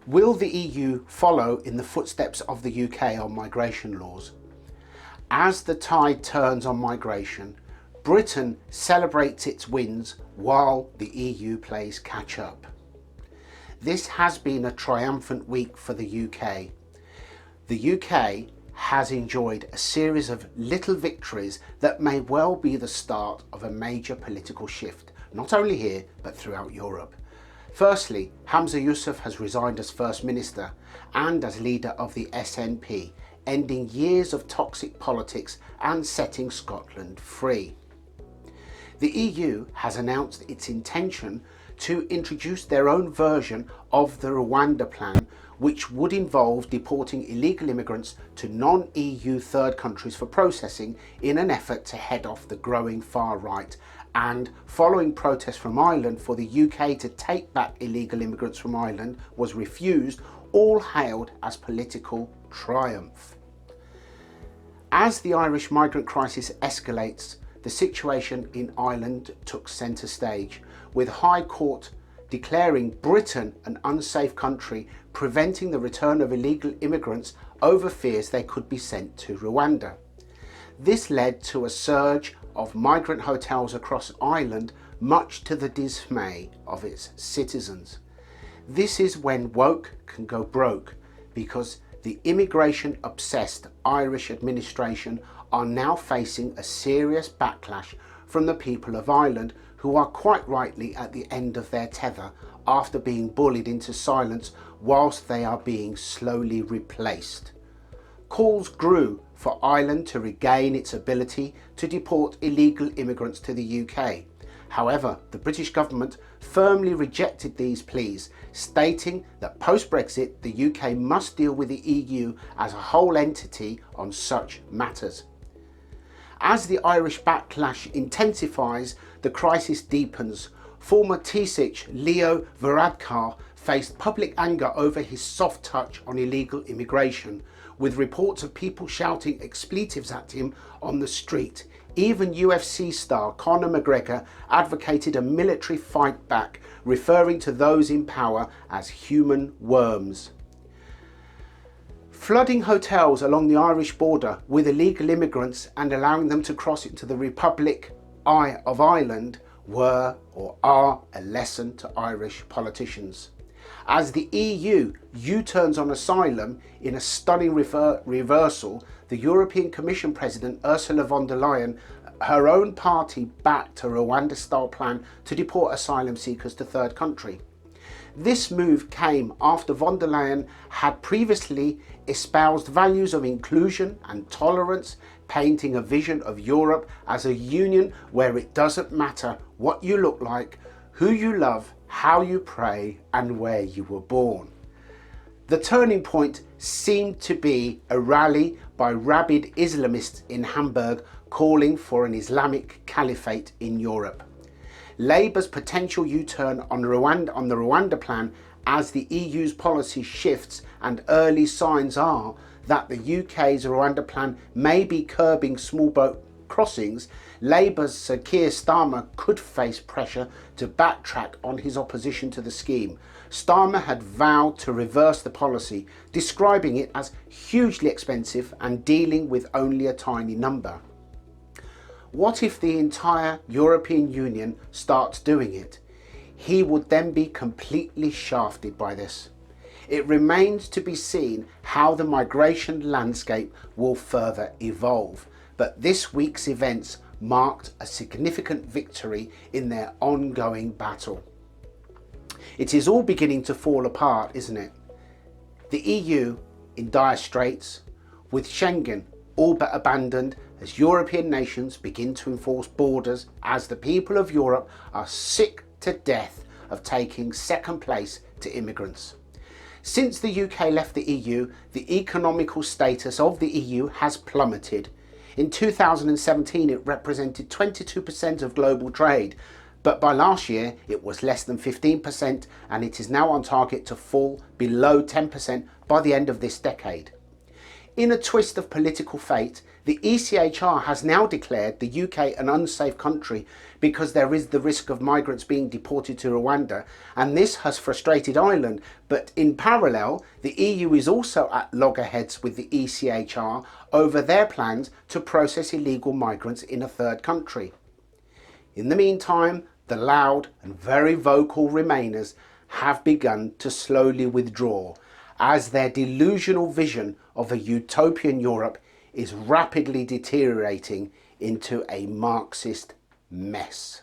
Will the EU follow in the footsteps of the UK on migration laws? As the tide turns on migration, Britain celebrates its wins while the EU plays catch up. This has been a triumphant week for the UK. The UK has enjoyed a series of little victories that may well be the start of a major political shift, not only here but throughout Europe. Firstly, Hamza Yousaf has resigned as First Minister and as leader of the SNP, ending years of toxic politics and setting Scotland free. The EU has announced its intention to introduce their own version of the Rwanda plan, which would involve deporting illegal immigrants to non-EU third countries for processing in an effort to head off the growing far right, and following protests from Ireland for the UK to take back illegal immigrants from Ireland was refused, all hailed as political triumph. As the Irish migrant crisis escalates, the situation in Ireland took centre stage, with High Court declaring Britain an unsafe country, preventing the return of illegal immigrants over fears they could be sent to Rwanda. This led to a surge of migrant hotels across Ireland, much to the dismay of its citizens. This is when woke can go broke, because the immigration-obsessed Irish administration are now facing a serious backlash from the people of Ireland, who are quite rightly at the end of their tether after being bullied into silence whilst they are being slowly replaced. Calls grew for Ireland to regain its ability to deport illegal immigrants to the UK. However, the British government firmly rejected these pleas, stating that post-Brexit the UK must deal with the EU as a whole entity on such matters. As the Irish backlash intensifies, the crisis deepens. Former Taoiseach Leo Varadkar faced public anger over his soft touch on illegal immigration, with reports of people shouting expletives at him on the street. Even UFC star Conor McGregor advocated a military fight back, referring to those in power as human worms. Flooding hotels along the Irish border with illegal immigrants and allowing them to cross into the Republic of Ireland were or are a lesson to Irish politicians. As the EU U-turns on asylum in a stunning reversal, the European Commission President Ursula von der Leyen, her own party, backed a Rwanda-style plan to deport asylum seekers to third country. This move came after von der Leyen had previously espoused values of inclusion and tolerance, painting a vision of Europe as a union where it doesn't matter what you look like, who you love, how you pray, and where you were born. The turning point seemed to be a rally by rabid Islamists in Hamburg calling for an Islamic caliphate in Europe. Labour's potential U-turn on the Rwanda plan, as the EU's policy shifts, and early signs are that the UK's Rwanda plan may be curbing small boat crossings, Labour's Sir Keir Starmer could face pressure to backtrack on his opposition to the scheme. Starmer had vowed to reverse the policy, describing it as hugely expensive and dealing with only a tiny number. What if the entire European Union starts doing it? He would then be completely shafted by this. It remains to be seen how the migration landscape will further evolve, but this week's events marked a significant victory in their ongoing battle. It is all beginning to fall apart, isn't it? The EU in dire straits, with Schengen all but abandoned as European nations begin to enforce borders, as the people of Europe are sick to death of taking second place to immigrants. Since the UK left the EU, the economical status of the EU has plummeted. In 2017, it represented 22% of global trade, but by last year it was less than 15%, and it is now on target to fall below 10% by the end of this decade. In a twist of political fate, the ECHR has now declared the UK an unsafe country because there is the risk of migrants being deported to Rwanda, and this has frustrated Ireland. But in parallel, the EU is also at loggerheads with the ECHR over their plans to process illegal migrants in a third country. In the meantime, the loud and very vocal Remainers have begun to slowly withdraw, as their delusional vision of a utopian Europe is rapidly deteriorating into a Marxist mess.